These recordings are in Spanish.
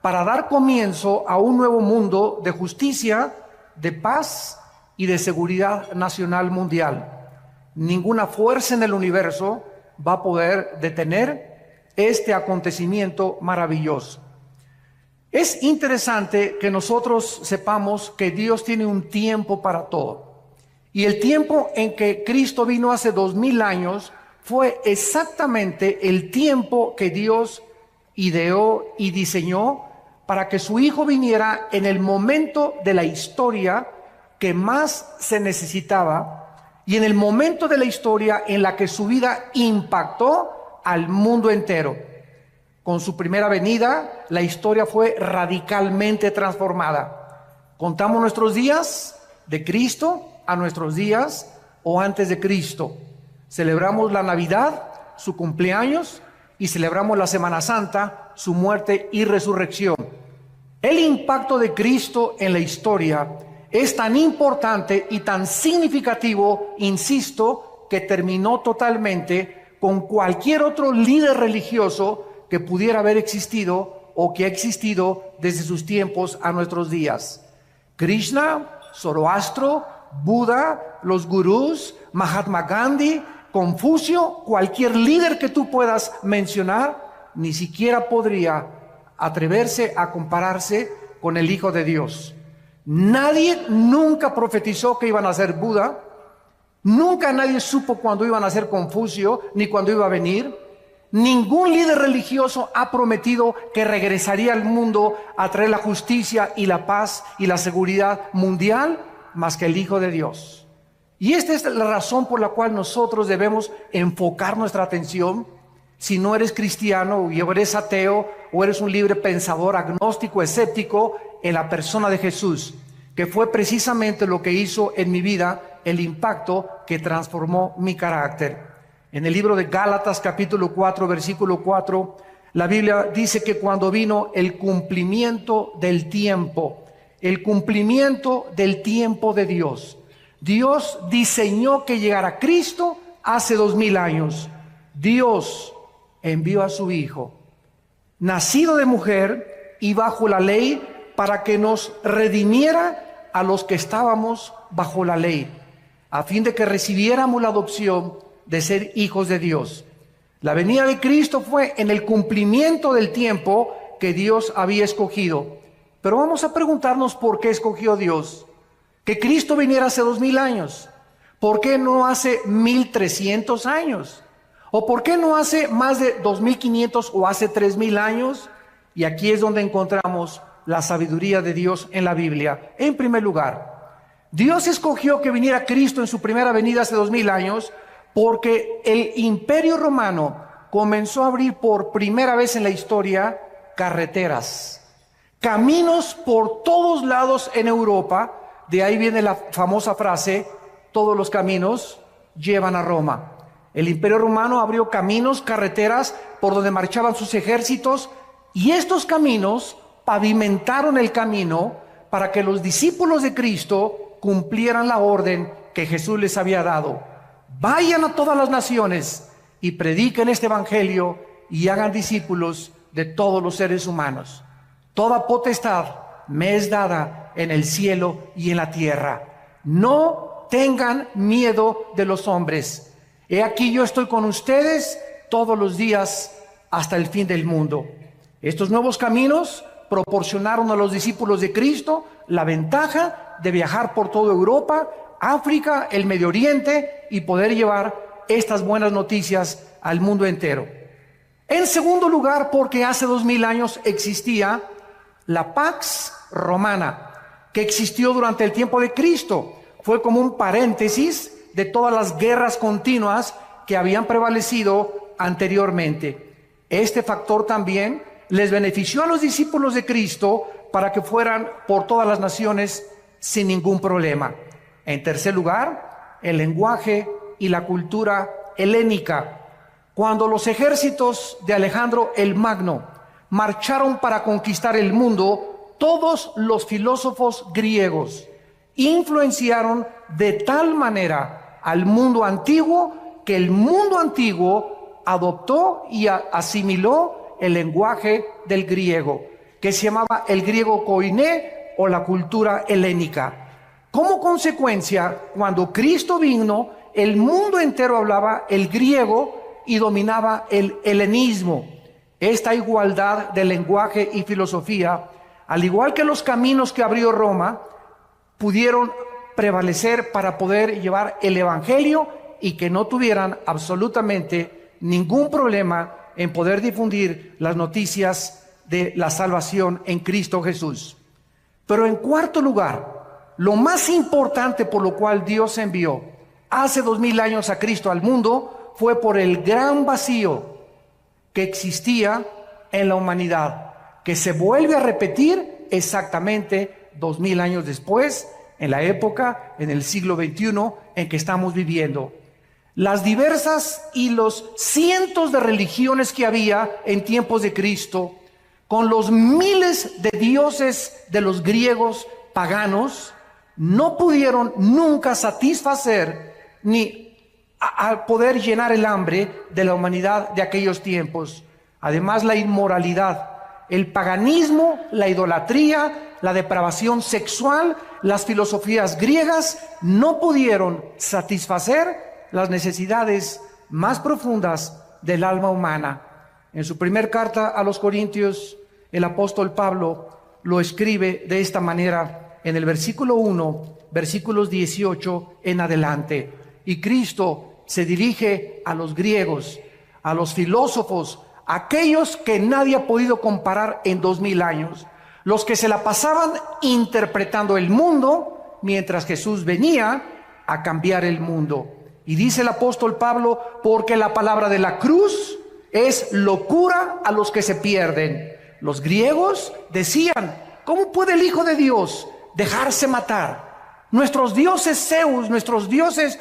para dar comienzo a un nuevo mundo de justicia, de paz y de seguridad nacional mundial. Ninguna fuerza en el universo va a poder detener este acontecimiento maravilloso. Es interesante que nosotros sepamos que Dios tiene un tiempo para todo. Y el tiempo en que Cristo vino hace 2000 años fue exactamente el tiempo que Dios ideó y diseñó para que su Hijo viniera en el momento de la historia que más se necesitaba y en el momento de la historia en la que su vida impactó al mundo entero. Con su primera venida, la historia fue radicalmente transformada. Contamos nuestros días de Cristo a nuestros días o antes de Cristo. Celebramos la Navidad, su cumpleaños, y celebramos la Semana Santa, su muerte y resurrección. El impacto de Cristo en la historia es tan importante y tan significativo, insisto, que terminó totalmente con cualquier otro líder religioso que pudiera haber existido o que ha existido desde sus tiempos a nuestros días. Krishna, Zoroastro, Buda, los gurús, Mahatma Gandhi, Confucio, cualquier líder que tú puedas mencionar, ni siquiera podría atreverse a compararse con el Hijo de Dios. Nadie nunca profetizó que iban a ser Buda, nunca nadie supo cuándo iban a ser Confucio, ni cuándo iba a venir. Ningún líder religioso ha prometido que regresaría al mundo a traer la justicia y la paz y la seguridad mundial, más que el Hijo de Dios. Y esta es la razón por la cual nosotros debemos enfocar nuestra atención. Si no eres cristiano, o eres ateo, o eres un libre pensador, agnóstico, escéptico, en la persona de Jesús, que fue precisamente lo que hizo en mi vida el impacto que transformó mi carácter. En el libro de Gálatas capítulo 4, versículo 4, la Biblia dice que cuando vino el cumplimiento del tiempo de Dios, Dios diseñó que llegara Cristo hace 2000 años. Dios envió a su Hijo, nacido de mujer y bajo la ley, para que nos redimiera a los que estábamos bajo la ley, a fin de que recibiéramos la adopción de ser hijos de Dios. La venida de Cristo fue en el cumplimiento del tiempo que Dios había escogido. Pero vamos a preguntarnos por qué escogió Dios que Cristo viniera hace 2000 años. ¿Por qué no hace 1300 años? ¿O por qué no hace más de 2500 o hace 3000 años? Y aquí es donde encontramos la sabiduría de Dios en la Biblia. En primer lugar, Dios escogió que viniera Cristo en su primera venida hace 2000 años porque el Imperio Romano comenzó a abrir por primera vez en la historia carreteras, caminos por todos lados en Europa. De ahí viene la famosa frase, todos los caminos llevan a Roma. El Imperio Romano abrió caminos, carreteras por donde marchaban sus ejércitos, y estos caminos pavimentaron el camino para que los discípulos de Cristo cumplieran la orden que Jesús les había dado. Vayan a todas las naciones y prediquen este evangelio y hagan discípulos de todos los seres humanos. Toda potestad me es dada en el cielo y en la tierra. No tengan miedo de los hombres. He aquí yo estoy con ustedes todos los días hasta el fin del mundo. Estos nuevos caminos proporcionaron a los discípulos de Cristo la ventaja de viajar por toda Europa, África, el Medio Oriente y poder llevar estas buenas noticias al mundo entero. En segundo lugar, porque hace 2000 años existía la Pax Romana, que existió durante el tiempo de Cristo. Fue como un paréntesis de todas las guerras continuas que habían prevalecido anteriormente. Este factor también les benefició a los discípulos de Cristo para que fueran por todas las naciones sin ningún problema. En tercer lugar, el lenguaje y la cultura helénica. Cuando los ejércitos de Alejandro el Magno marcharon para conquistar el mundo, todos los filósofos griegos influenciaron de tal manera al mundo antiguo que el mundo antiguo adoptó y asimiló el lenguaje del griego. que se llamaba el griego koiné o la cultura helénica. Como consecuencia, cuando Cristo vino, el mundo entero hablaba el griego y dominaba el helenismo. Esta igualdad de lenguaje y filosofía, al igual que los caminos que abrió Roma, pudieron prevalecer para poder llevar el evangelio y que no tuvieran absolutamente ningún problema en poder difundir las noticias de la salvación en Cristo Jesús. Pero en cuarto lugar, lo más importante por lo cual Dios envió hace 2000 años a Cristo al mundo fue por el gran vacío que existía en la humanidad, que se vuelve a repetir exactamente 2000 años después, en la época, en el siglo XXI en que estamos viviendo. Las diversas y los cientos de religiones que había en tiempos de Cristo, con los miles de dioses de los griegos paganos, no pudieron nunca satisfacer ni a poder llenar el hambre de la humanidad de aquellos tiempos. Además, la inmoralidad, el paganismo, la idolatría, la depravación sexual, las filosofías griegas no pudieron satisfacer las necesidades más profundas del alma humana. En su primer carta a los Corintios, el apóstol Pablo lo escribe de esta manera en el versículo 1, versículos 18 en adelante. Y Cristo se dirige a los griegos, a los filósofos, aquellos que nadie ha podido comparar en 2000 años, los que se la pasaban interpretando el mundo mientras Jesús venía a cambiar el mundo. Y dice el apóstol Pablo, porque la palabra de la cruz es locura a los que se pierden. Los griegos decían, ¿cómo puede el Hijo de Dios dejarse matar? Nuestros dioses Zeus, nuestros dioses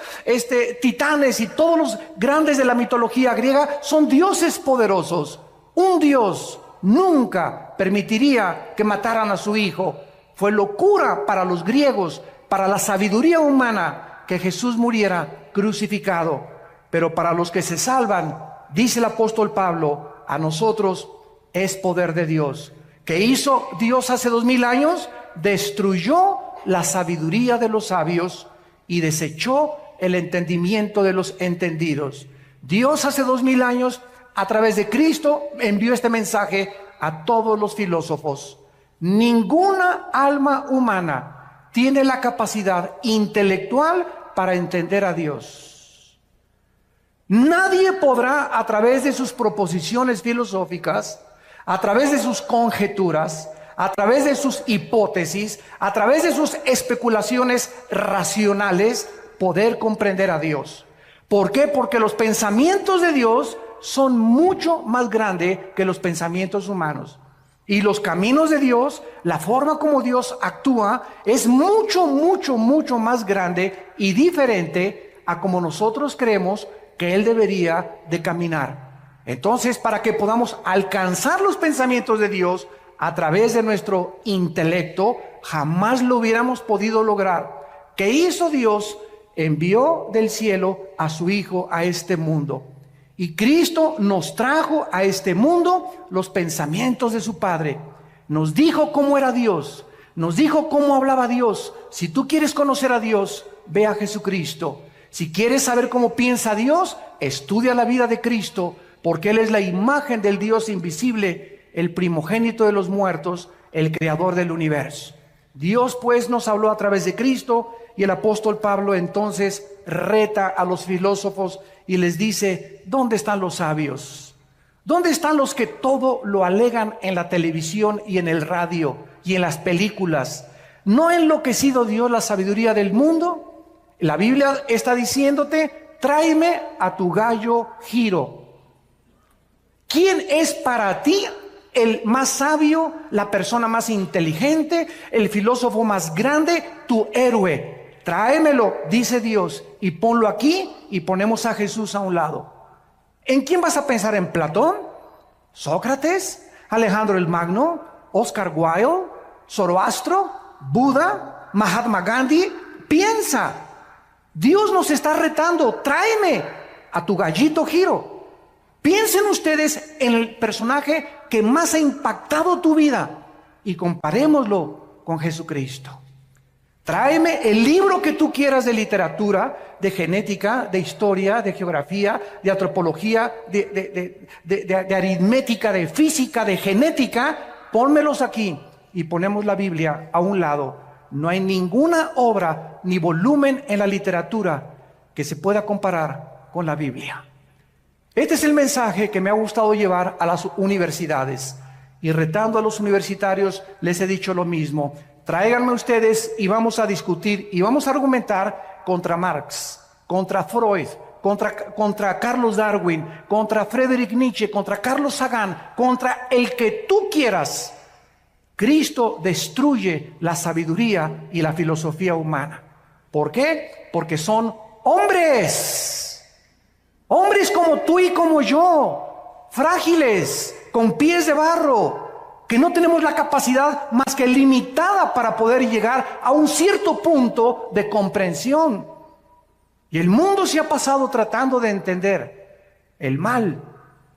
titanes y todos los grandes de la mitología griega son dioses poderosos. Un Dios nunca permitiría que mataran a su Hijo. Fue locura para los griegos, para la sabiduría humana, que Jesús muriera crucificado. Pero para los que se salvan, dice el apóstol Pablo, a nosotros es poder de Dios. ¿Qué hizo Dios hace 2000 años? Destruyó la sabiduría de los sabios y desechó el entendimiento de los entendidos. Dios hace 2000 años, a través de Cristo, envió este mensaje a todos los filósofos. Ninguna alma humana tiene la capacidad intelectual para entender a Dios. Nadie podrá, a través de sus proposiciones filosóficas, a través de sus conjeturas, a través de sus hipótesis, a través de sus especulaciones racionales, poder comprender a Dios. ¿Por qué? Porque los pensamientos de Dios son mucho más grandes que los pensamientos humanos. Y los caminos de Dios, la forma como Dios actúa, es mucho, mucho, mucho más grande y diferente a como nosotros creemos que Él debería de caminar. Entonces, para que podamos alcanzar los pensamientos de Dios a través de nuestro intelecto, jamás lo hubiéramos podido lograr. ¿Qué hizo Dios? Envió del cielo a su Hijo a este mundo. Y Cristo nos trajo a este mundo los pensamientos de su Padre. Nos dijo cómo era Dios. Nos dijo cómo hablaba Dios. Si tú quieres conocer a Dios, ve a Jesucristo. Si quieres saber cómo piensa Dios, estudia la vida de Cristo, porque Él es la imagen del Dios invisible, el primogénito de los muertos, el creador del universo. Dios pues nos habló a través de Cristo, y el apóstol Pablo entonces reta a los filósofos y les dice, ¿dónde están los sabios? ¿Dónde están los que todo lo alegan en la televisión y en el radio y en las películas? ¿No ha enloquecido Dios la sabiduría del mundo? La Biblia está diciéndote, tráeme a tu gallo Giro. ¿Quién es para ti el más sabio, la persona más inteligente, el filósofo más grande, tu héroe? Tráemelo, dice Dios, y ponlo aquí, y ponemos a Jesús a un lado. ¿En quién vas a pensar? ¿En Platón? ¿Sócrates? ¿Alejandro el Magno? ¿Oscar Wilde? ¿Zoroastro? ¿Buda? ¿Mahatma Gandhi? Piensa. Dios nos está retando. Tráeme a tu gallito Giro. Piensen ustedes en el personaje que más ha impactado tu vida. y comparémoslo con Jesucristo. Tráeme el libro que tú quieras de literatura, de genética, de historia, de geografía, de antropología, de aritmética, de física, de genética. Pónmelos aquí y ponemos la Biblia a un lado. No hay ninguna obra ni volumen en la literatura que se pueda comparar con la Biblia. Este es el mensaje que me ha gustado llevar a las universidades. Y retando a los universitarios, les he dicho lo mismo. Tráiganme ustedes y vamos a discutir y vamos a argumentar contra Marx, contra Freud, contra Carlos Darwin, contra Friedrich Nietzsche, contra Carlos Sagan, contra el que tú quieras. Cristo destruye la sabiduría y la filosofía humana. ¿Por qué? Porque son hombres. Hombres como tú y como yo, frágiles, con pies de barro, que no tenemos la capacidad más que limitada para poder llegar a un cierto punto de comprensión. Y el mundo se ha pasado tratando de entender el mal,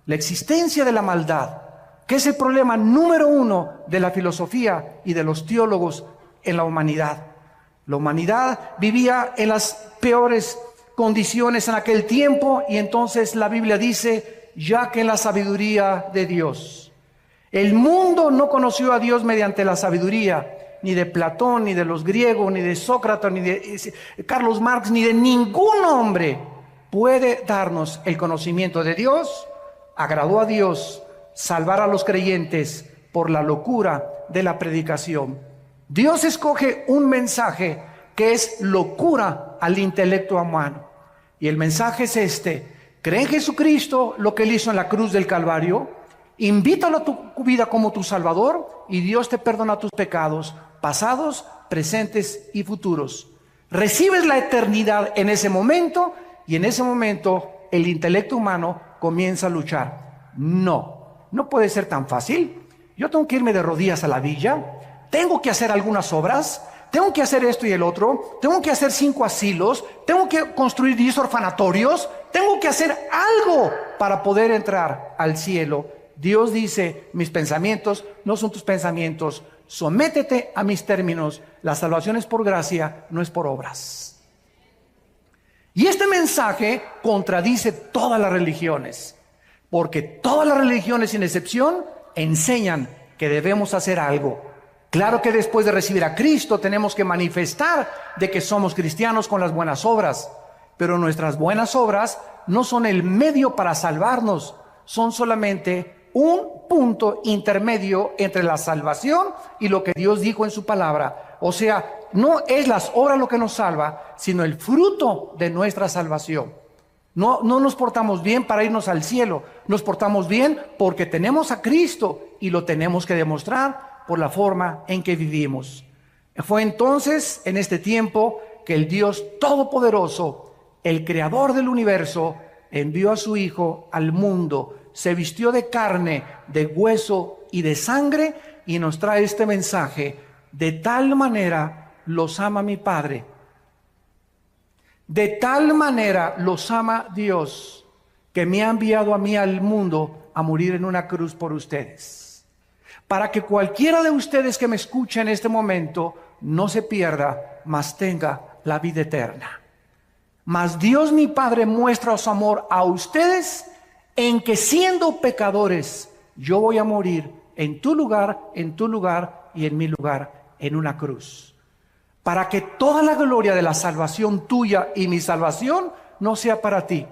la existencia de la maldad, que es el problema número uno de la filosofía y de los teólogos en la humanidad. La humanidad vivía en las peores condiciones en aquel tiempo, y entonces la Biblia dice, ya que en la sabiduría de Dios. El mundo no conoció a Dios mediante la sabiduría, ni de Platón, ni de los griegos, ni de Sócrates, ni de Carlos Marx, ni de ningún hombre puede darnos el conocimiento de Dios. Agradó a Dios salvar a los creyentes por la locura de la predicación. Dios escoge un mensaje que es locura al intelecto humano. Y el mensaje es este: cree en Jesucristo, lo que Él hizo en la cruz del Calvario, invítalo a tu vida como tu Salvador, y Dios te perdona tus pecados, pasados, presentes y futuros. Recibes la eternidad en ese momento, y en ese momento el intelecto humano comienza a luchar. No puede ser tan fácil. Yo tengo que irme de rodillas a la villa, tengo que hacer algunas obras, tengo que hacer esto y el otro, tengo que hacer 5 asilos, tengo que construir 10 orfanatorios, tengo que hacer algo para poder entrar al cielo. Dios dice, mis pensamientos no son tus pensamientos, sométete a mis términos, la salvación es por gracia, no es por obras. Y este mensaje contradice todas las religiones, porque todas las religiones sin excepción enseñan que debemos hacer algo. Claro que después de recibir a Cristo tenemos que manifestar de que somos cristianos con las buenas obras, pero nuestras buenas obras no son el medio para salvarnos, son solamente un punto intermedio entre la salvación y lo que Dios dijo en su palabra. O sea, no es las obras lo que nos salva, sino el fruto de nuestra salvación. No nos portamos bien para irnos al cielo, nos portamos bien porque tenemos a Cristo y lo tenemos que demostrar por la forma en que vivimos. Fue entonces, en este tiempo, que el Dios Todopoderoso, el Creador del universo, envió a su Hijo al mundo, se vistió de carne, de hueso y de sangre, y nos trae este mensaje: de tal manera los ama mi Padre, de tal manera los ama Dios, que me ha enviado a mí al mundo a morir en una cruz por ustedes, para que cualquiera de ustedes que me escuche en este momento no se pierda, mas tenga la vida eterna. Mas Dios mi Padre muestra su amor a ustedes en que, siendo pecadores, yo voy a morir en tu lugar y en mi lugar, en una cruz, para que toda la gloria de la salvación tuya y mi salvación no sea para ti,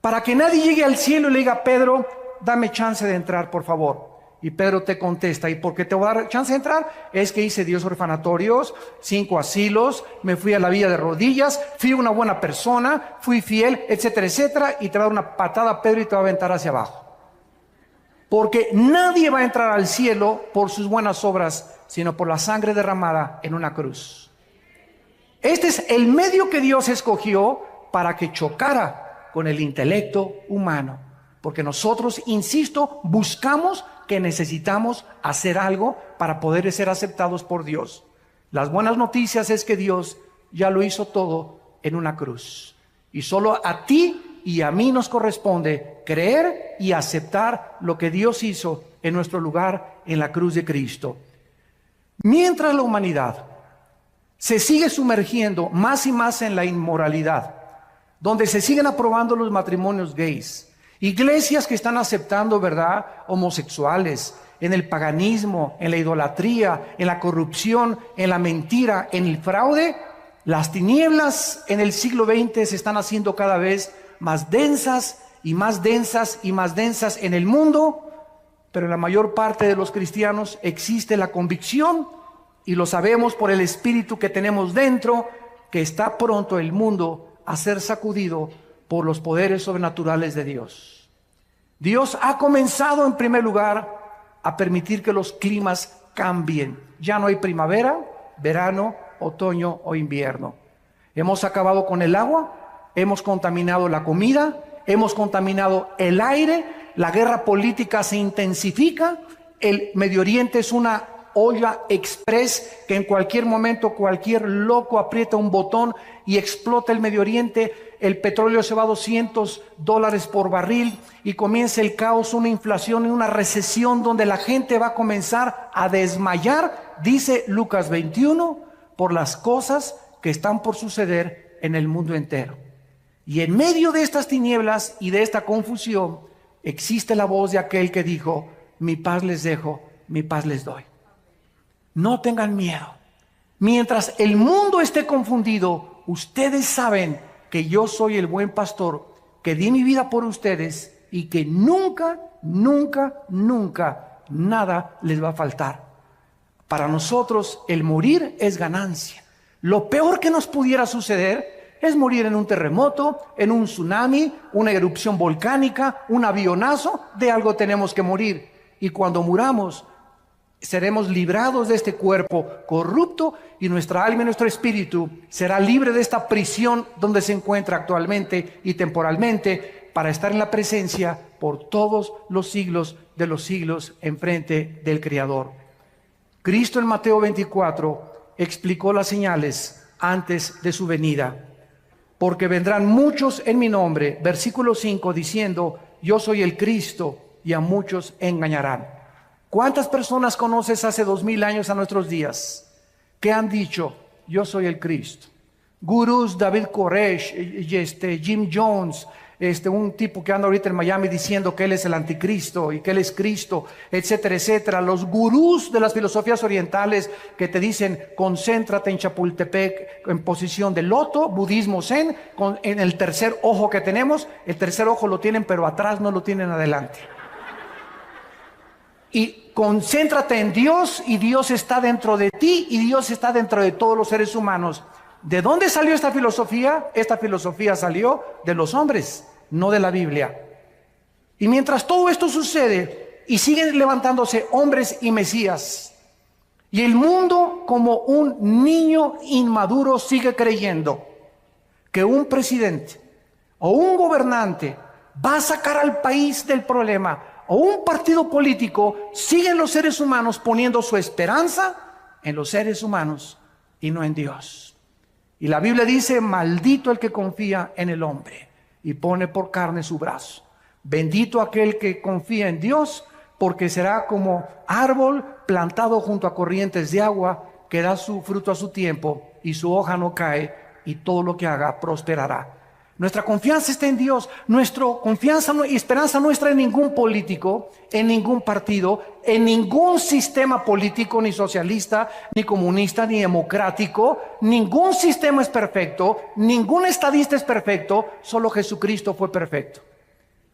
para que nadie llegue al cielo y le diga: Pedro, dame chance de entrar, por favor. Y Pedro te contesta: ¿y por qué te voy a dar chance de entrar? Es que hice 10 orfanatorios, 5 asilos, me fui a la villa de rodillas, fui una buena persona, fui fiel, etcétera, etcétera. Y te va a dar una patada, Pedro, y te va a aventar hacia abajo. Porque nadie va a entrar al cielo por sus buenas obras, sino por la sangre derramada en una cruz. Este es el medio que Dios escogió para que chocara con el intelecto humano. Porque nosotros, insisto, buscamos que necesitamos hacer algo para poder ser aceptados por Dios. Las buenas noticias es que Dios ya lo hizo todo en una cruz. Y solo a ti y a mí nos corresponde creer y aceptar lo que Dios hizo en nuestro lugar en la cruz de Cristo. Mientras la humanidad se sigue sumergiendo más y más en la inmoralidad, donde se siguen aprobando los matrimonios gays, iglesias que están aceptando, ¿verdad?, homosexuales, en el paganismo, en la idolatría, en la corrupción, en la mentira, en el fraude, las tinieblas en el siglo XX se están haciendo cada vez más densas y más densas y más densas en el mundo, pero en la mayor parte de los cristianos existe la convicción, y lo sabemos por el espíritu que tenemos dentro, que está pronto el mundo a ser sacudido por los poderes sobrenaturales de Dios. Dios ha comenzado en primer lugar a permitir que los climas cambien. Ya no hay primavera, verano, otoño o invierno. Hemos acabado con el agua, hemos contaminado la comida, hemos contaminado el aire, la guerra política se intensifica, el Medio Oriente es una olla express que en cualquier momento cualquier loco aprieta un botón y explota el Medio Oriente. El petróleo se va a $200 por barril y comienza el caos, una inflación y una recesión donde la gente va a comenzar a desmayar, dice Lucas 21, por las cosas que están por suceder en el mundo entero. Y en medio de estas tinieblas y de esta confusión existe la voz de aquel que dijo: mi paz les dejo, mi paz les doy. No tengan miedo. Mientras el mundo esté confundido, ustedes saben que yo soy el buen pastor, que di mi vida por ustedes y que nunca, nunca, nunca nada les va a faltar. Para nosotros el morir es ganancia. Lo peor que nos pudiera suceder es morir en un terremoto, en un tsunami, una erupción volcánica, un avionazo. De algo tenemos que morir. Y cuando muramos, seremos librados de este cuerpo corrupto y nuestra alma y nuestro espíritu será libre de esta prisión donde se encuentra actualmente y temporalmente, para estar en la presencia por todos los siglos de los siglos enfrente del Creador. Cristo en Mateo 24 explicó las señales antes de su venida. Porque vendrán muchos en mi nombre, versículo 5, diciendo: yo soy el Cristo, y a muchos engañarán. ¿Cuántas personas conoces hace 2000 años a nuestros días que han dicho: yo soy el Cristo? Gurús, David Koresh, Jim Jones, un tipo que anda ahorita en Miami diciendo que él es el anticristo y que él es Cristo, etcétera, etcétera. Los gurús de las filosofías orientales que te dicen: concéntrate en Chapultepec en posición de loto, budismo zen, en el tercer ojo que tenemos. El tercer ojo lo tienen, pero atrás no lo tienen adelante. Y concéntrate en Dios, y Dios está dentro de ti, y Dios está dentro de todos los seres humanos. ¿De dónde salió esta filosofía? Esta filosofía salió de los hombres, no de la Biblia. Y mientras todo esto sucede y siguen levantándose hombres y mesías, y el mundo como un niño inmaduro sigue creyendo que un presidente o un gobernante va a sacar al país del problema, o un partido político, siguen los seres humanos poniendo su esperanza en los seres humanos y no en Dios. Y la Biblia dice: maldito el que confía en el hombre y pone por carne su brazo. Bendito aquel que confía en Dios, porque será como árbol plantado junto a corrientes de agua, que da su fruto a su tiempo y su hoja no cae, y todo lo que haga prosperará. Nuestra confianza está en Dios. Nuestra confianza y esperanza no está en ningún político, en ningún partido, en ningún sistema político, ni socialista, ni comunista, ni democrático. Ningún sistema es perfecto, ningún estadista es perfecto, solo Jesucristo fue perfecto.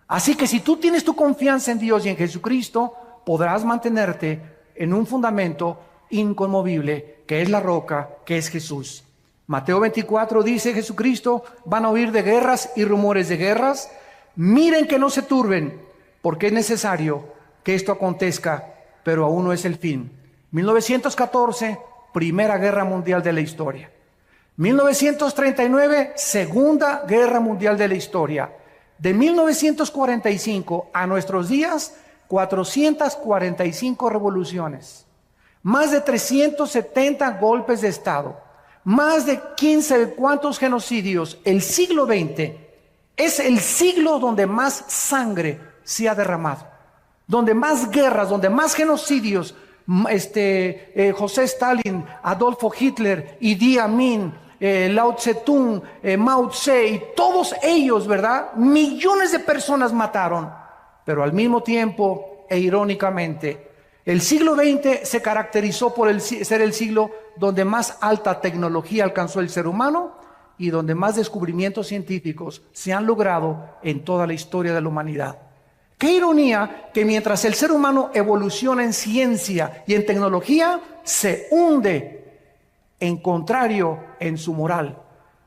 Así que si tú tienes tu confianza en Dios y en Jesucristo, podrás mantenerte en un fundamento inconmovible, que es la roca, que es Jesús. Mateo 24 dice Jesucristo: van a oír de guerras y rumores de guerras. Miren que no se turben, porque es necesario que esto acontezca, pero aún no es el fin. 1914, Primera Guerra Mundial de la historia. 1939, Segunda Guerra Mundial de la historia. De 1945 a nuestros días, 445 revoluciones, más de 370 golpes de Estado, más de 15 cuantos genocidios. El siglo XX es el siglo donde más sangre se ha derramado, donde más guerras, donde más genocidios, José Stalin, Adolfo Hitler, Idi Amin, Lao Tse-tung, Mao Tse, y todos ellos, ¿verdad? Millones de personas mataron, pero al mismo tiempo e irónicamente, el siglo XX se caracterizó por ser el siglo donde más alta tecnología alcanzó el ser humano y donde más descubrimientos científicos se han logrado en toda la historia de la humanidad. Qué ironía que mientras el ser humano evoluciona en ciencia y en tecnología, se hunde en contrario en su moral.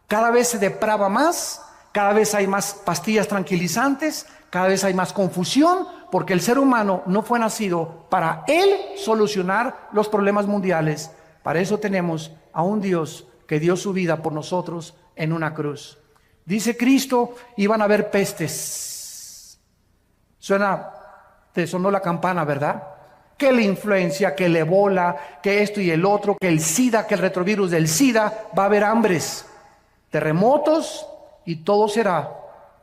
Cada vez se deprava más, cada vez hay más pastillas tranquilizantes, cada vez hay más confusión, porque el ser humano no fue nacido para él solucionar los problemas mundiales. Para eso tenemos a un Dios que dio su vida por nosotros en una cruz. Dice Cristo, iban a haber pestes. Te sonó la campana, ¿verdad? Que la influencia, que el ébola, que esto y el otro, que el SIDA, que el retrovirus del SIDA. Va a haber hambres, terremotos y todo será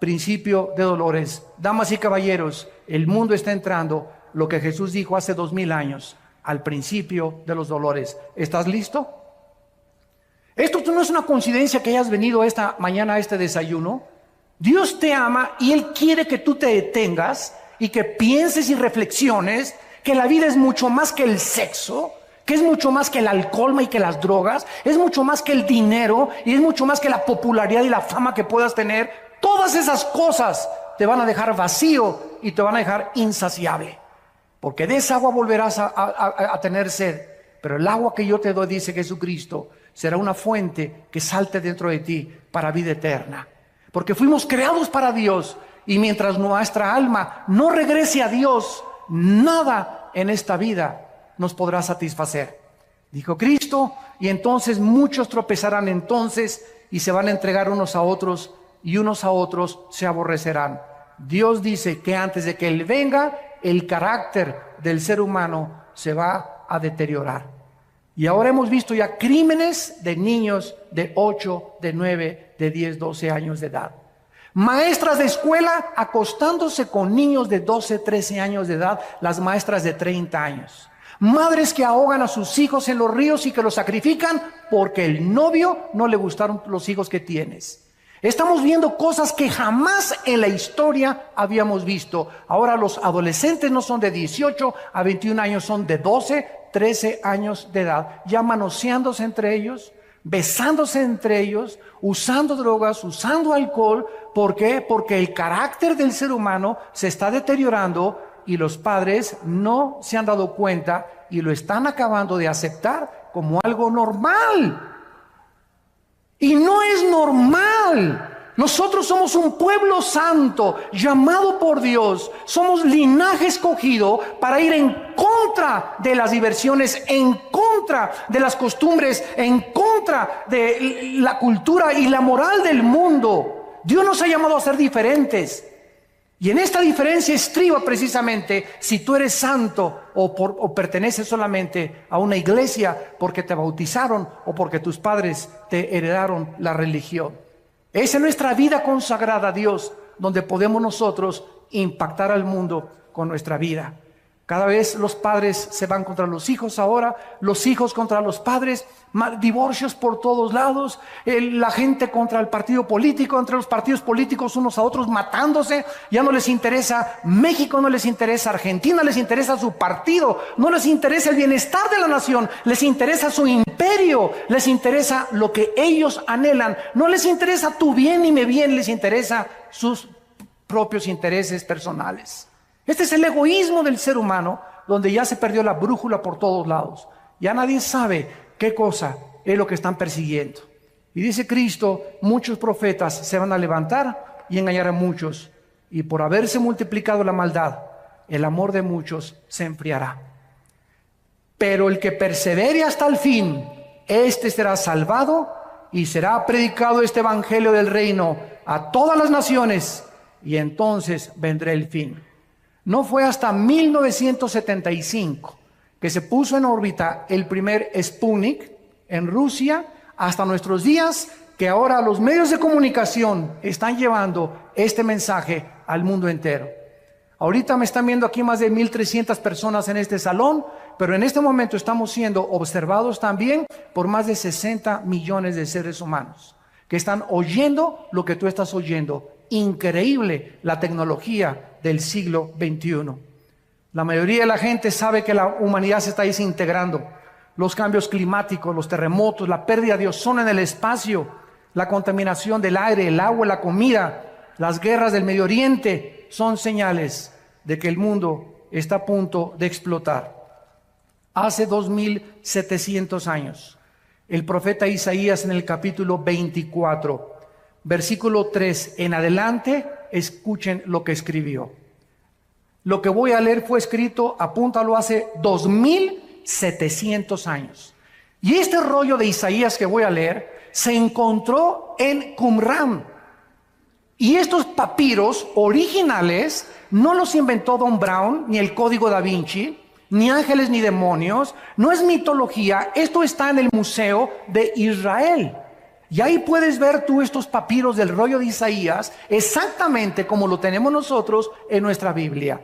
principio de dolores. Damas y caballeros, el mundo está entrando, lo que Jesús dijo hace 2000 años, al principio de los dolores. ¿Estás listo? Esto no es una coincidencia que hayas venido esta mañana a este desayuno. Dios te ama y Él quiere que tú te detengas y que pienses y reflexiones que la vida es mucho más que el sexo, que es mucho más que el alcohol y que las drogas, es mucho más que el dinero y es mucho más que la popularidad y la fama que puedas tener. Todas esas cosas te van a dejar vacío y te van a dejar insaciable, porque de esa agua volverás a tener sed, pero el agua que yo te doy, dice Jesucristo, será una fuente que salte dentro de ti para vida eterna, porque fuimos creados para Dios, y mientras nuestra alma no regrese a Dios, nada en esta vida nos podrá satisfacer, dijo Cristo. Y entonces muchos tropezarán entonces y se van a entregar unos a otros, y unos a otros se aborrecerán. Dios dice que antes de que Él venga, el carácter del ser humano se va a deteriorar. Y ahora hemos visto ya crímenes de niños de 8, de 9, de 10, 12 años de edad. Maestras de escuela acostándose con niños de 12, 13 años de edad, las maestras de 30 años. Madres que ahogan a sus hijos en los ríos y que los sacrifican porque el novio no le gustaron los hijos que tienes. Estamos viendo cosas que jamás en la historia habíamos visto. Ahora los adolescentes no son de 18 a 21 años, son de 12, 13 años de edad, ya manoseándose entre ellos, besándose entre ellos, usando drogas, usando alcohol. ¿Por qué? Porque el carácter del ser humano se está deteriorando y los padres no se han dado cuenta y lo están acabando de aceptar como algo normal. Y no es normal. Nosotros somos un pueblo santo, llamado por Dios. Somos linaje escogido para ir en contra de las diversiones, en contra de las costumbres, en contra de la cultura y la moral del mundo. Dios nos ha llamado a ser diferentes. Y en esta diferencia estriba precisamente si tú eres santo o perteneces solamente a una iglesia porque te bautizaron o porque tus padres te heredaron la religión. Esa es nuestra vida consagrada a Dios, donde podemos nosotros impactar al mundo con nuestra vida. Cada vez los padres se van contra los hijos ahora, los hijos contra los padres, divorcios por todos lados, la gente contra el partido político, entre los partidos políticos unos a otros matándose. Ya no les interesa México, no les interesa Argentina, les interesa su partido, no les interesa el bienestar de la nación, les interesa su imperio, les interesa lo que ellos anhelan, no les interesa tu bien ni mi bien, les interesa sus propios intereses personales. Este es el egoísmo del ser humano, donde ya se perdió la brújula por todos lados. Ya nadie sabe qué cosa es lo que están persiguiendo. Y dice Cristo, muchos profetas se van a levantar y engañar a muchos. Y por haberse multiplicado la maldad, el amor de muchos se enfriará. Pero el que persevere hasta el fin, este será salvado y será predicado este evangelio del reino a todas las naciones, y entonces vendrá el fin. No fue hasta 1975 que se puso en órbita el primer Sputnik en Rusia, hasta nuestros días, que ahora los medios de comunicación están llevando este mensaje al mundo entero. Ahorita me están viendo aquí más de 1,300 personas en este salón, pero en este momento estamos siendo observados también por más de 60 millones de seres humanos que están oyendo lo que tú estás oyendo. Increíble la tecnología del siglo XXI. La mayoría de la gente sabe que la humanidad se está desintegrando. Los cambios climáticos, los terremotos, la pérdida de ozono en el espacio, la contaminación del aire, el agua, la comida, las guerras del Medio Oriente son señales de que el mundo está a punto de explotar. Hace 2700 años, el profeta Isaías en el capítulo 24, versículo 3 en adelante, escuchen lo que escribió. Lo que voy a leer fue escrito, apúntalo, hace 2700 años. Y este rollo de Isaías que voy a leer se encontró en Qumran. Y estos papiros originales no los inventó Don Brown, ni el Código Da Vinci, ni ángeles ni demonios. No es mitología, esto está en el Museo de Israel. Y ahí puedes ver tú estos papiros del rollo de Isaías exactamente como lo tenemos nosotros en nuestra Biblia.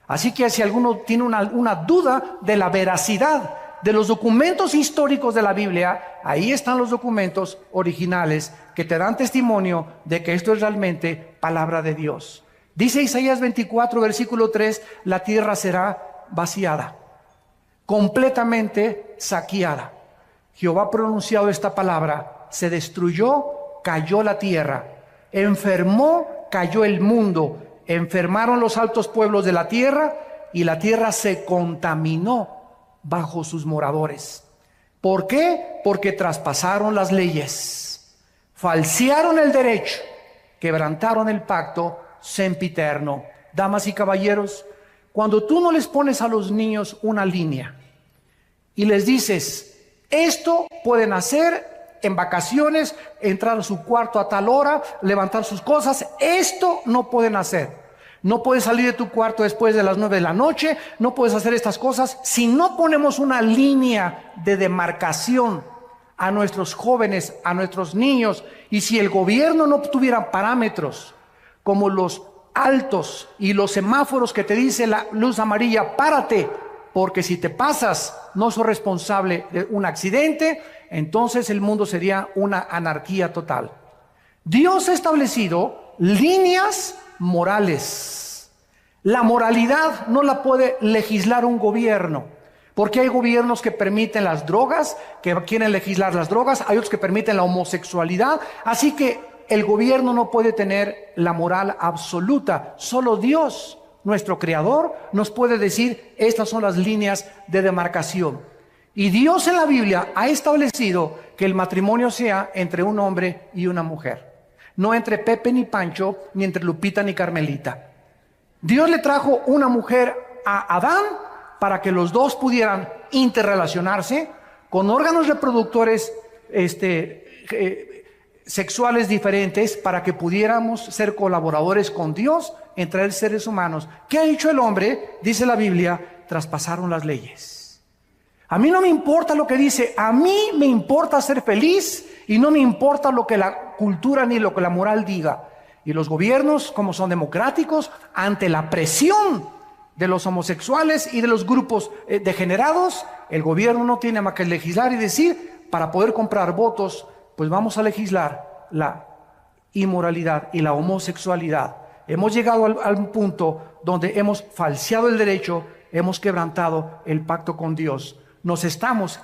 Así que si alguno tiene una duda de la veracidad de los documentos históricos de la Biblia, ahí están los documentos originales que te dan testimonio de que esto es realmente palabra de Dios. Dice Isaías 24, versículo 3, la tierra será vaciada, completamente saqueada. Jehová ha pronunciado esta palabra, se destruyó, cayó la tierra, enfermó, cayó el mundo. Enfermaron los altos pueblos de la tierra y la tierra se contaminó bajo sus moradores. ¿Por qué? Porque traspasaron las leyes, falsearon el derecho, quebrantaron el pacto sempiterno. Damas y caballeros, cuando tú no les pones a los niños una línea y les dices, esto pueden hacer en vacaciones, entrar a su cuarto a tal hora, levantar sus cosas, esto no pueden hacer. No puedes salir de tu cuarto después de las 9 de la noche, no puedes hacer estas cosas. Si no ponemos una línea de demarcación a nuestros jóvenes, a nuestros niños, y si el gobierno no tuviera parámetros como los altos y los semáforos que te dice la luz amarilla, párate, porque si te pasas no sos responsable de un accidente, entonces el mundo sería una anarquía total. Dios ha establecido líneas morales. La moralidad no la puede legislar un gobierno, porque hay gobiernos que permiten las drogas, que quieren legislar las drogas, hay otros que permiten la homosexualidad, así que el gobierno no puede tener la moral absoluta. Solo Dios, nuestro Creador, nos puede decir, estas son las líneas de demarcación. Y Dios en la Biblia ha establecido que el matrimonio sea entre un hombre y una mujer. No entre Pepe ni Pancho, ni entre Lupita ni Carmelita. Dios le trajo una mujer a Adán para que los dos pudieran interrelacionarse con órganos reproductores sexuales diferentes, para que pudiéramos ser colaboradores con Dios entre seres humanos. ¿Qué ha hecho el hombre? Dice la Biblia, traspasaron las leyes. A mí no me importa lo que dice, a mí me importa ser feliz y no me importa lo que la cultura ni lo que la moral diga. Y los gobiernos, como son democráticos, ante la presión de los homosexuales y de los grupos degenerados, el gobierno no tiene más que legislar y decir, para poder comprar votos, pues vamos a legislar la inmoralidad y la homosexualidad. Hemos llegado al punto donde hemos falseado el derecho, hemos quebrantado el pacto con Dios.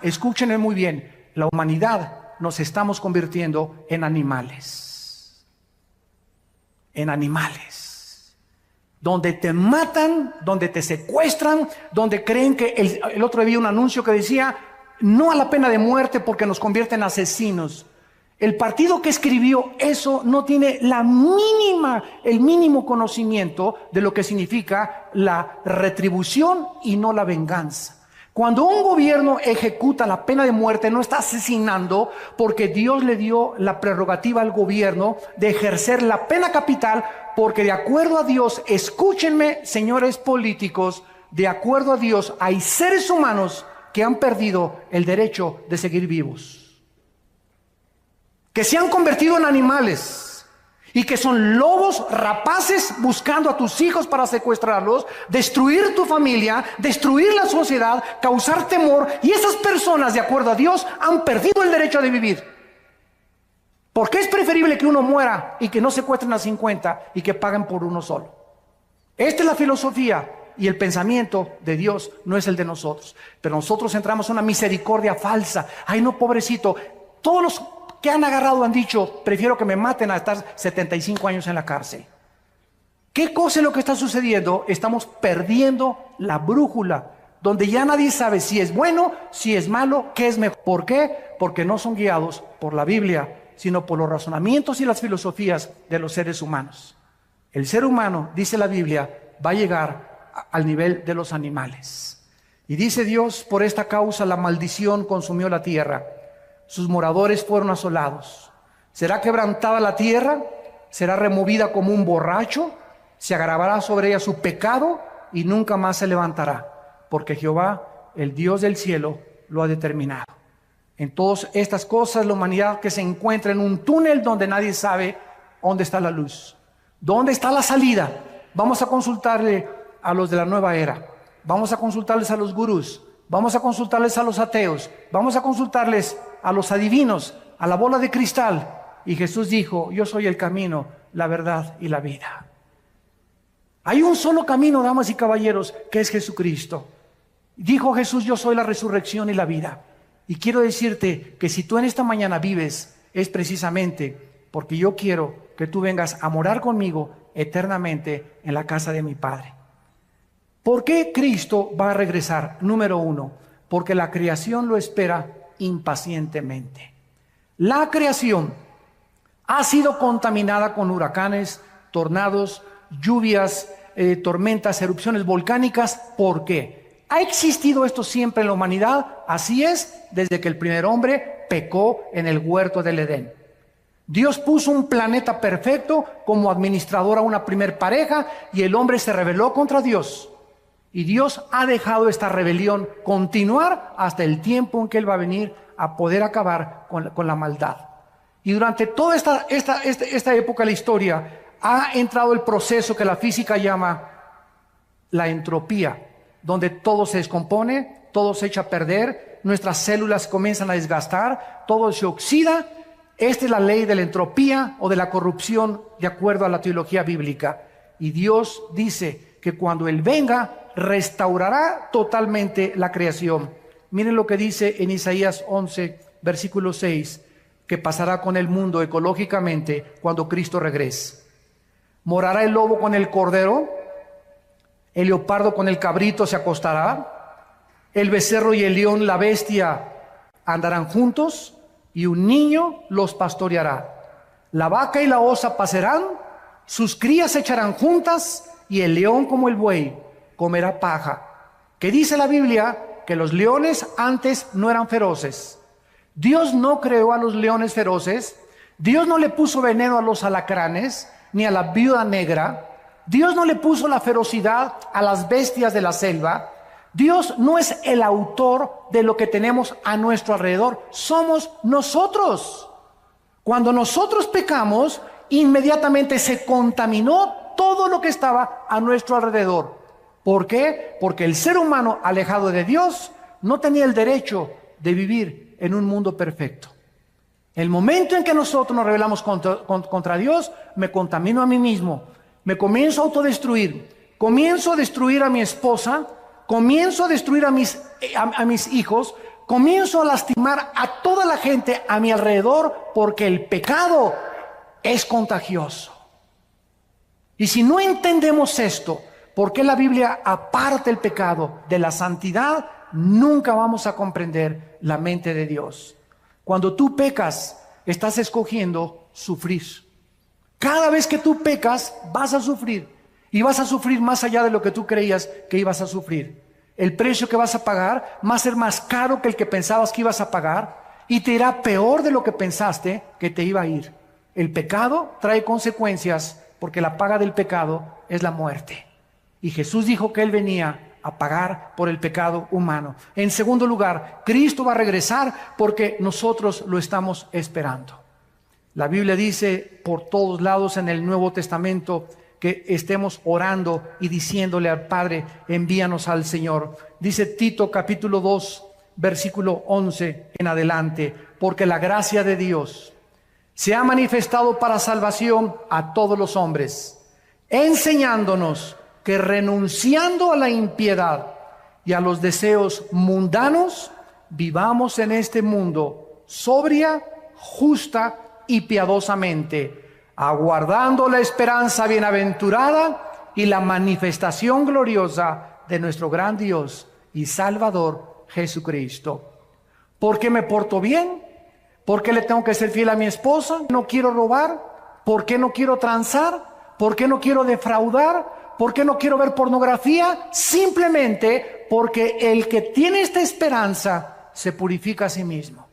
Escúchenme muy bien, la humanidad nos estamos convirtiendo en animales. En animales. Donde te matan, donde te secuestran, donde creen que el otro día vi un anuncio que decía, no a la pena de muerte porque nos convierte en asesinos. El partido que escribió eso no tiene el mínimo conocimiento de lo que significa la retribución y no la venganza. Cuando un gobierno ejecuta la pena de muerte, no está asesinando, porque Dios le dio la prerrogativa al gobierno de ejercer la pena capital, porque de acuerdo a Dios, escúchenme, señores políticos, de acuerdo a Dios hay seres humanos que han perdido el derecho de seguir vivos, que se han convertido en animales y que son lobos rapaces buscando a tus hijos para secuestrarlos, destruir tu familia, destruir la sociedad, causar temor, y esas personas, de acuerdo a Dios, han perdido el derecho de vivir. Porque es preferible que uno muera y que no secuestren a 50 y que paguen por uno solo. Esta es la filosofía y el pensamiento de Dios, no es el de nosotros. Pero nosotros entramos en una misericordia falsa. Ay, no, pobrecito. Todos los que han agarrado han dicho, prefiero que me maten a estar 75 años en la cárcel. ¿Qué cosa es lo que está sucediendo? Estamos perdiendo la brújula, donde ya nadie sabe si es bueno, si es malo, qué es mejor. ¿Por qué? Porque no son guiados por la Biblia, sino por los razonamientos y las filosofías de los seres humanos. El ser humano, dice la Biblia, va a llegar al nivel de los animales. Y dice Dios, por esta causa la maldición consumió la tierra. Sus moradores fueron asolados. ¿Será quebrantada la tierra? ¿Será removida como un borracho? Se agravará sobre ella su pecado y nunca más se levantará, porque Jehová, el Dios del cielo, lo ha determinado. En todas estas cosas, la humanidad que se encuentra en un túnel donde nadie sabe dónde está la luz, dónde está la salida. Vamos a consultarle a los de la nueva era, vamos a consultarles a los gurús, vamos a consultarles a los ateos, vamos a consultarles a los adivinos, a la bola de cristal. Y Jesús dijo, yo soy el camino, la verdad y la vida. Hay un solo camino, damas y caballeros, que es Jesucristo. Dijo Jesús, yo soy la resurrección y la vida. Y quiero decirte que si tú en esta mañana vives, es precisamente porque yo quiero que tú vengas a morar conmigo eternamente en la casa de mi Padre. ¿Por qué Cristo va a regresar? Número uno, porque la creación lo espera impacientemente. La creación ha sido contaminada con huracanes, tornados, lluvias, tormentas, erupciones volcánicas. ¿Por qué? ¿Ha existido esto siempre en la humanidad? Así es, desde que el primer hombre pecó en el huerto del Edén. Dios puso un planeta perfecto como administrador a una primer pareja y el hombre se rebeló contra Dios. Y Dios ha dejado esta rebelión continuar hasta el tiempo en que Él va a venir a poder acabar con la maldad. Y durante toda esta época de la historia ha entrado el proceso que la física llama la entropía, donde todo se descompone, todo se echa a perder, nuestras células comienzan a desgastar, todo se oxida. Esta es la ley de la entropía o de la corrupción de acuerdo a la teología bíblica. Y Dios dice que cuando Él venga, restaurará totalmente la creación. Miren lo que dice en Isaías 11, versículo 6, que pasará con el mundo ecológicamente cuando Cristo regrese. Morará el lobo con el cordero, el leopardo con el cabrito se acostará, el becerro y el león, la bestia, andarán juntos, y un niño los pastoreará. La vaca y la osa pasarán, sus crías se echarán juntas, y el león como el buey comerá paja. ¿Qué dice la Biblia? Que los leones antes no eran feroces. Dios no creó a los leones feroces. Dios no le puso veneno a los alacranes, ni a la viuda negra. Dios no le puso la ferocidad a las bestias de la selva. Dios no es el autor de lo que tenemos a nuestro alrededor. Somos nosotros. Cuando nosotros pecamos, inmediatamente se contaminó todo lo que estaba a nuestro alrededor. ¿Por qué? Porque el ser humano alejado de Dios no tenía el derecho de vivir en un mundo perfecto. El momento en que nosotros nos rebelamos contra Dios, me contamino a mí mismo, me comienzo a autodestruir, comienzo a destruir a mi esposa, comienzo a destruir a mis hijos, comienzo a lastimar a toda la gente a mi alrededor, porque el pecado es contagioso. Y si no entendemos esto, ¿por qué la Biblia aparta el pecado de la santidad? Nunca vamos a comprender la mente de Dios. Cuando tú pecas, estás escogiendo sufrir. Cada vez que tú pecas, vas a sufrir. Y vas a sufrir más allá de lo que tú creías que ibas a sufrir. El precio que vas a pagar va a ser más caro que el que pensabas que ibas a pagar. Y te irá peor de lo que pensaste que te iba a ir. El pecado trae consecuencias, porque la paga del pecado es la muerte. Y Jesús dijo que Él venía a pagar por el pecado humano. En segundo lugar, Cristo va a regresar porque nosotros lo estamos esperando. La Biblia dice por todos lados en el Nuevo Testamento que estemos orando y diciéndole al Padre, envíanos al Señor. Dice Tito capítulo 2, versículo 11 en adelante, porque la gracia de Dios se ha manifestado para salvación a todos los hombres, enseñándonos que renunciando a la impiedad y a los deseos mundanos, vivamos en este mundo sobria, justa y piadosamente, aguardando la esperanza bienaventurada y la manifestación gloriosa de nuestro gran Dios y Salvador Jesucristo. ¿Por qué me porto bien? ¿Por qué le tengo que ser fiel a mi esposa? ¿No quiero robar? ¿Por qué no quiero transar? ¿Por qué no quiero defraudar? ¿Por qué no quiero ver pornografía? Simplemente porque el que tiene esta esperanza se purifica a sí mismo.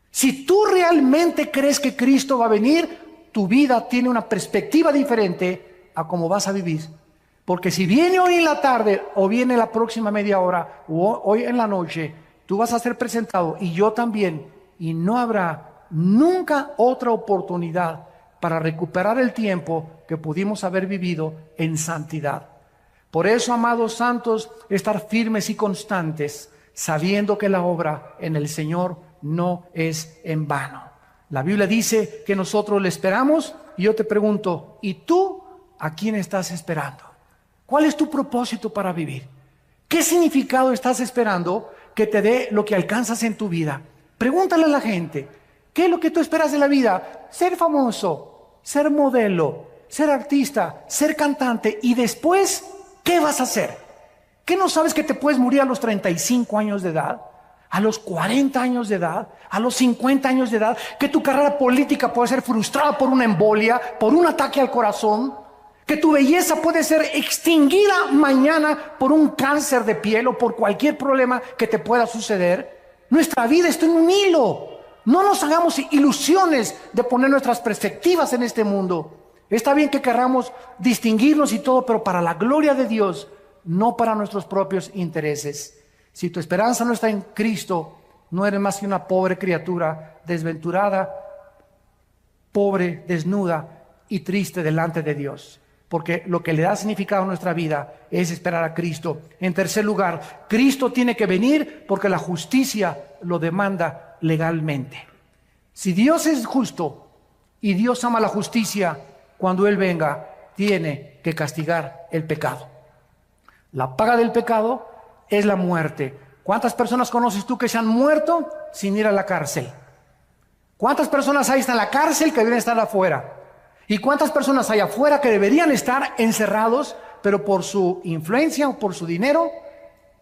Si tú realmente crees que Cristo va a venir, tu vida tiene una perspectiva diferente a cómo vas a vivir. Porque si viene hoy en la tarde o viene la próxima media hora o hoy en la noche, tú vas a ser presentado y yo también, y no habrá nunca otra oportunidad para recuperar el tiempo que pudimos haber vivido en santidad. Por eso, amados santos, estar firmes y constantes, sabiendo que la obra en el Señor no es en vano. La Biblia dice que nosotros le esperamos, y yo te pregunto, ¿y tú a quién estás esperando? ¿Cuál es tu propósito para vivir? ¿Qué significado estás esperando que te dé lo que alcanzas en tu vida? Pregúntale a la gente, ¿qué es lo que tú esperas de la vida? Ser famoso, ser modelo, ser artista, ser cantante, y después, ¿qué vas a hacer? ¿Qué no sabes que te puedes morir a los 35 años de edad? A los 40 años de edad, a los 50 años de edad, que tu carrera política puede ser frustrada por una embolia, por un ataque al corazón, que tu belleza puede ser extinguida mañana por un cáncer de piel o por cualquier problema que te pueda suceder. Nuestra vida está en un hilo. No nos hagamos ilusiones de poner nuestras perspectivas en este mundo. Está bien que queramos distinguirnos y todo, pero para la gloria de Dios, no para nuestros propios intereses. Si tu esperanza no está en Cristo, no eres más que una pobre criatura, desventurada, pobre, desnuda y triste delante de Dios. Porque lo que le da significado a nuestra vida es esperar a Cristo. En tercer lugar, Cristo tiene que venir porque la justicia lo demanda legalmente. Si Dios es justo y Dios ama la justicia, cuando Él venga, tiene que castigar el pecado. La paga del pecado es la muerte. ¿Cuántas personas conoces tú que se han muerto sin ir a la cárcel? ¿Cuántas personas hay en la cárcel que deben estar afuera? ¿Y cuántas personas hay afuera que deberían estar encerrados, pero por su influencia o por su dinero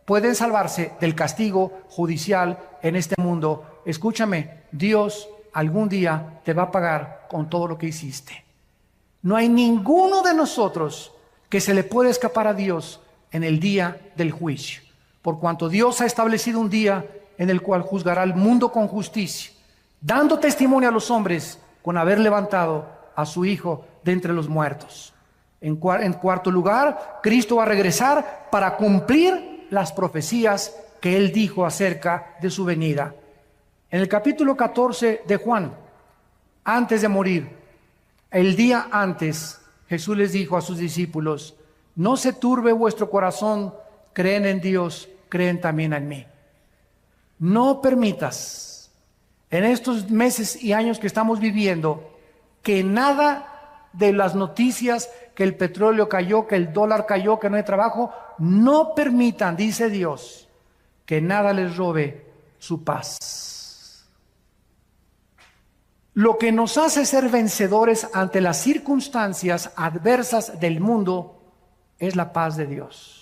pueden salvarse del castigo judicial en este mundo? Escúchame, Dios algún día te va a pagar con todo lo que hiciste. No hay ninguno de nosotros que se le pueda escapar a Dios en el día del juicio, por cuanto Dios ha establecido un día en el cual juzgará al mundo con justicia, dando testimonio a los hombres con haber levantado a su Hijo de entre los muertos. En cuarto lugar, Cristo va a regresar para cumplir las profecías que Él dijo acerca de su venida. En el capítulo 14 de Juan, antes de morir, el día antes, Jesús les dijo a sus discípulos: no se turbe vuestro corazón, creen en Dios, creen también en mí. No permitas en estos meses y años que estamos viviendo que nada de las noticias, que el petróleo cayó, que el dólar cayó, que no hay trabajo, no permitan, dice Dios, que nada les robe su paz. Lo que nos hace ser vencedores ante las circunstancias adversas del mundo es la paz de Dios.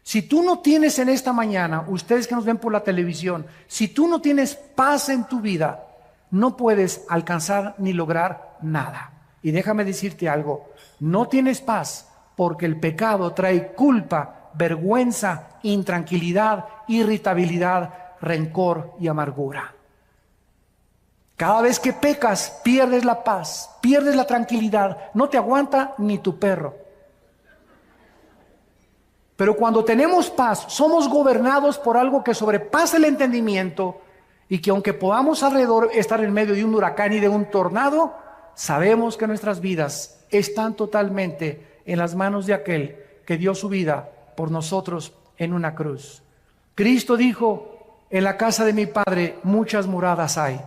Si tú no tienes en esta mañana, ustedes que nos ven por la televisión, si tú no tienes paz en tu vida, no puedes alcanzar ni lograr nada. Y déjame decirte algo, no tienes paz porque el pecado trae culpa, vergüenza, intranquilidad, irritabilidad, rencor y amargura. Cada vez que pecas, pierdes la paz, pierdes la tranquilidad, no te aguanta ni tu perro. Pero cuando tenemos paz, somos gobernados por algo que sobrepasa el entendimiento, Y que aunque podamos alrededor estar en medio de un huracán y de un tornado, sabemos que nuestras vidas están totalmente en las manos de aquel que dio su vida por nosotros en una cruz. Cristo dijo: en la casa de mi Padre muchas moradas hay.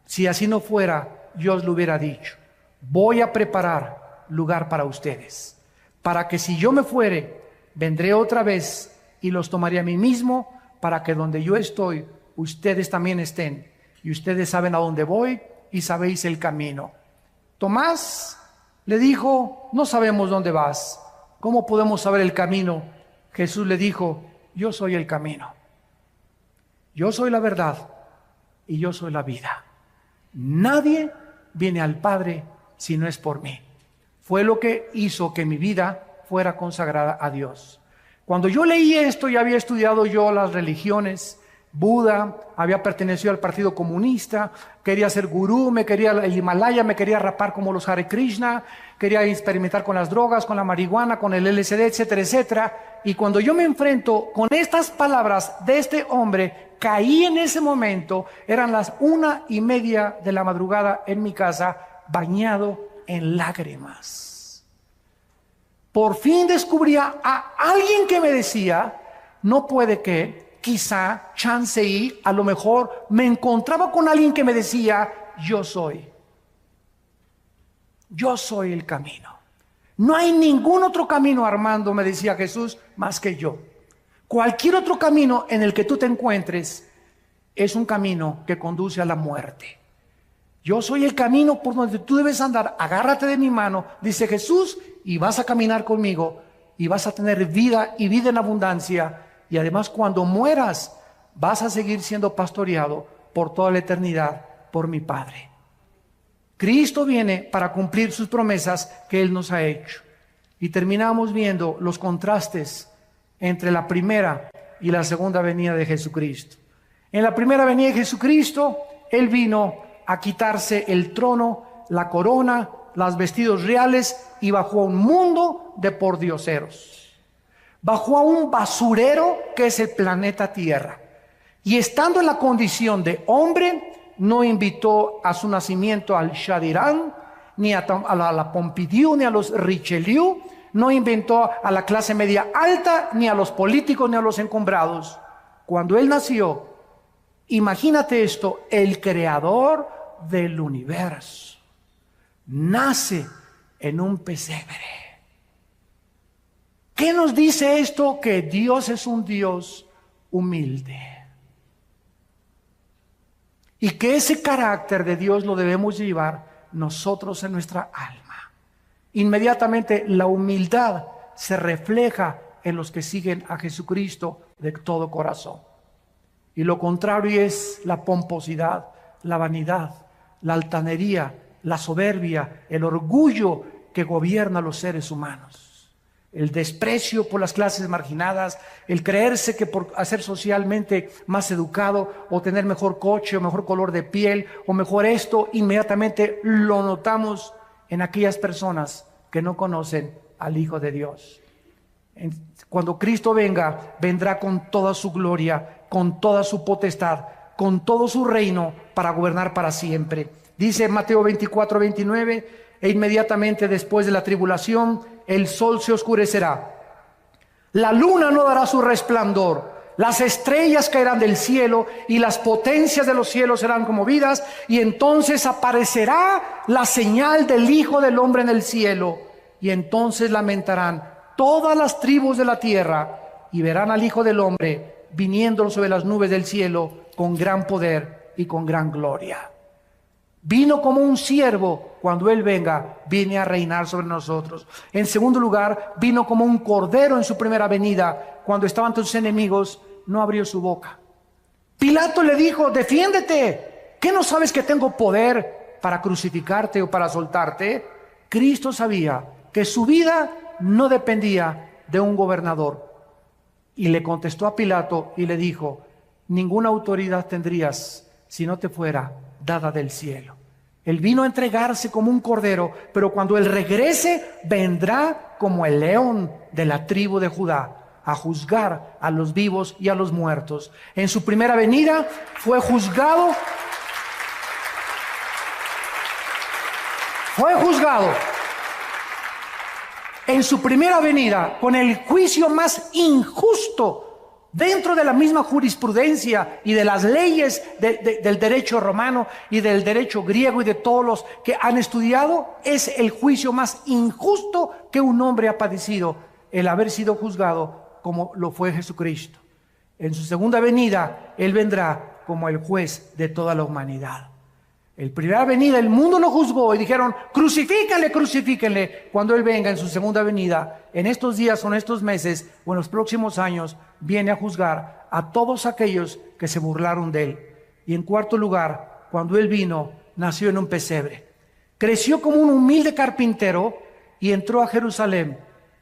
Si así no fuera, yo os lo hubiera dicho. Voy a preparar lugar para ustedes, para que si yo me fuere, vendré otra vez y los tomaré a mí mismo, para que donde yo estoy, ustedes también estén. Y ustedes saben a dónde voy y sabéis el camino. Tomás le dijo: no sabemos dónde vas. ¿Cómo podemos saber el camino? Jesús le dijo: yo soy el camino. Yo soy la verdad y yo soy la vida. Nadie viene al Padre si no es por mí. Fue lo que hizo que mi vida fuera consagrada a Dios. Cuando yo leí esto, ya había estudiado yo las religiones. Buda, había pertenecido al Partido Comunista, quería ser gurú, me quería el Himalaya, me quería rapar como los Hare Krishna, quería experimentar con las drogas, con la marihuana, con el LSD, etcétera, etcétera. Y cuando yo me enfrento con estas palabras de este hombre, caí en ese momento. Eran las 1:30 de la madrugada en mi casa, bañado en lágrimas. Por fin descubría a alguien que me decía: no puede que, quizá, chance y, a lo mejor me encontraba con alguien que me decía: yo soy el camino. No hay ningún otro camino, Armando, me decía Jesús, más que yo. Cualquier otro camino en el que tú te encuentres es un camino que conduce a la muerte. Yo soy el camino por donde tú debes andar. Agárrate de mi mano, dice Jesús, y vas a caminar conmigo y vas a tener vida y vida en abundancia. Y además, cuando mueras, vas a seguir siendo pastoreado por toda la eternidad por mi Padre. Cristo viene para cumplir sus promesas que Él nos ha hecho. Y terminamos viendo los contrastes entre la primera y la segunda venida de Jesucristo. En la primera venida de Jesucristo, Él vino a quitarse el trono, la corona, los vestidos reales, y bajó a un mundo de pordioseros. Bajó a un basurero que es el planeta Tierra. Y estando en la condición de hombre, no invitó a su nacimiento al Shah de Irán, ni a la Pompidou, ni a los Richelieu. No inventó a la clase media alta, ni a los políticos, ni a los encumbrados. Cuando Él nació, imagínate esto: el creador del universo nace en un pesebre. ¿Qué nos dice esto? Que Dios es un Dios humilde. Y que ese carácter de Dios lo debemos llevar nosotros en nuestra alma. Inmediatamente la humildad se refleja en los que siguen a Jesucristo de todo corazón. Y lo contrario es la pomposidad, la vanidad, la altanería, la soberbia, el orgullo que gobierna a los seres humanos. El desprecio por las clases marginadas, el creerse que por ser socialmente más educado o tener mejor coche o mejor color de piel o mejor esto, inmediatamente lo notamos en aquellas personas que no conocen al Hijo de Dios. Cuando Cristo venga, vendrá con toda su gloria, con toda su potestad, con todo su reino para gobernar para siempre. Dice Mateo 24:29, e inmediatamente después de la tribulación, el sol se oscurecerá, la luna no dará su resplandor, las estrellas caerán del cielo y las potencias de los cielos serán conmovidas, y entonces aparecerá la señal del Hijo del Hombre en el cielo, y entonces lamentarán todas las tribus de la tierra y verán al Hijo del Hombre viniendo sobre las nubes del cielo con gran poder y con gran gloria. Vino como un siervo. Cuando Él venga, viene a reinar sobre nosotros. En segundo lugar, vino como un cordero en su primera venida. Cuando estaban ante sus enemigos, no abrió su boca. Pilato le dijo: defiéndete. ¿Qué no sabes que tengo poder para crucificarte o para soltarte? Cristo sabía que su vida no dependía de un gobernador. Y le contestó a Pilato y le dijo: ninguna autoridad tendrías si no te fuera dada del cielo. Él vino a entregarse como un cordero, pero cuando Él regrese, vendrá como el león de la tribu de Judá. a juzgar a los vivos y a los muertos. En su primera venida fue juzgado. En su primera venida con el juicio más injusto dentro de la misma jurisprudencia y de las leyes del derecho romano y del derecho griego y de todos los que han estudiado. Es el juicio más injusto que un hombre ha padecido, el haber sido juzgado como lo fue Jesucristo. En su segunda venida, Él vendrá como el juez de toda la humanidad. En primera venida el mundo lo juzgó y dijeron: crucifíquenle, crucifíquenle. Cuando Él venga en su segunda venida, en estos días o en estos meses o en los próximos años, viene a juzgar a todos aquellos que se burlaron de Él. Y en cuarto lugar, cuando Él vino, nació en un pesebre. Creció como un humilde carpintero y entró a Jerusalén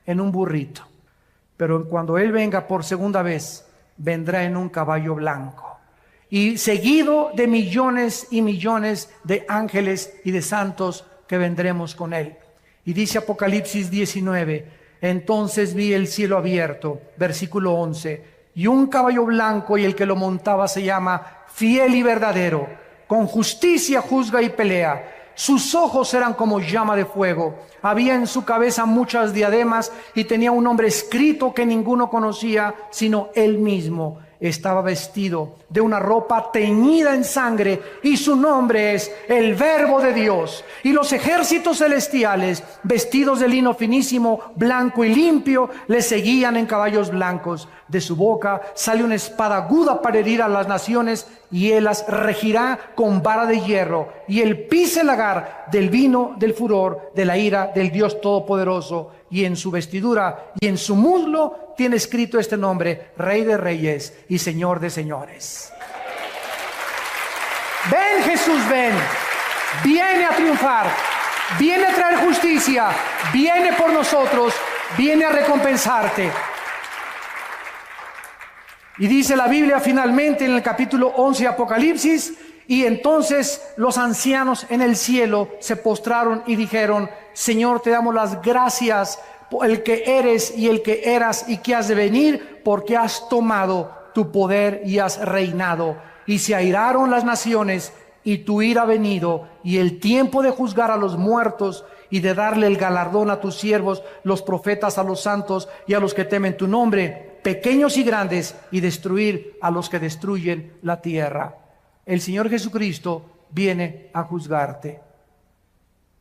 en un burrito. Pero cuando Él venga por segunda vez, vendrá en un caballo blanco. Y seguido de millones y millones de ángeles y de santos que vendremos con Él. Y dice Apocalipsis 19: entonces vi el cielo abierto, versículo 11, y un caballo blanco, y el que lo montaba se llama Fiel y Verdadero, con justicia juzga y pelea. Sus ojos eran como llama de fuego, había en su cabeza muchas diademas, y tenía un nombre escrito que ninguno conocía sino Él mismo. Estaba vestido de una ropa teñida en sangre, y su nombre es el Verbo de Dios. Y los ejércitos celestiales, vestidos de lino finísimo, blanco y limpio, le seguían en caballos blancos. De su boca sale una espada aguda para herir a las naciones, y Él las regirá con vara de hierro. Y Él pisa el lagar del vino del furor de la ira del Dios Todopoderoso. Y en su vestidura y en su muslo tiene escrito este nombre: Rey de Reyes y Señor de Señores. Ven, Jesús, ven. Viene a triunfar, viene a traer justicia, viene por nosotros, viene a recompensarte. Y dice la Biblia finalmente en el capítulo 11 de Apocalipsis: y entonces los ancianos en el cielo se postraron y dijeron: Señor, te damos las gracias por el que eres y el que eras y que has de venir, porque has tomado tu poder y has reinado. Y se airaron las naciones, y tu ira ha venido, y el tiempo de juzgar a los muertos y de darle el galardón a tus siervos, los profetas, a los santos y a los que temen tu nombre, pequeños y grandes, y destruir a los que destruyen la tierra. El Señor Jesucristo viene a juzgarte.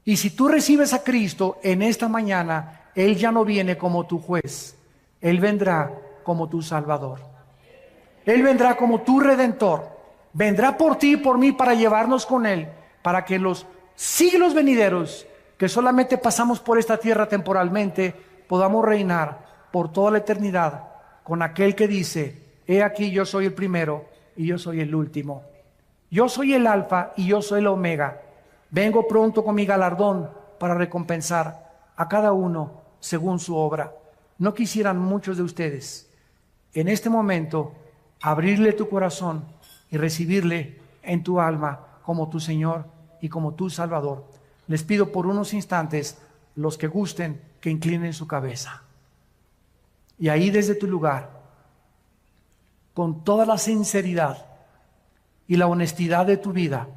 Y si tú recibes a Cristo en esta mañana, Él ya no viene como tu juez. Él vendrá como tu Salvador. Él vendrá como tu Redentor. Vendrá por ti y por mí para llevarnos con Él, para que en los siglos venideros, que solamente pasamos por esta tierra temporalmente, podamos reinar por toda la eternidad con aquel que dice: he aquí, yo soy el primero y yo soy el último. Yo soy el alfa y yo soy el omega. Vengo pronto con mi galardón para recompensar a cada uno según su obra. ¿No quisieran muchos de ustedes en este momento abrirle tu corazón y recibirle en tu alma como tu Señor y como tu Salvador? Les pido por unos instantes, los que gusten, que inclinen su cabeza. Y ahí desde tu lugar, con toda la sinceridad y la honestidad de tu vida,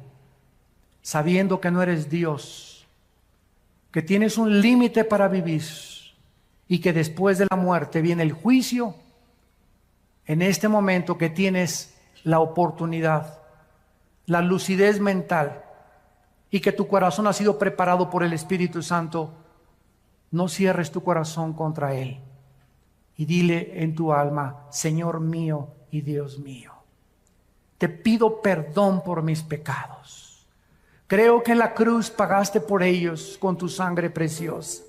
sabiendo que no eres Dios, que tienes un límite para vivir y que después de la muerte viene el juicio, en este momento que tienes la oportunidad, la lucidez mental y que tu corazón ha sido preparado por el Espíritu Santo, no cierres tu corazón contra Él y dile en tu alma: Señor mío y Dios mío, te pido perdón por mis pecados. Creo que en la cruz pagaste por ellos con tu sangre preciosa.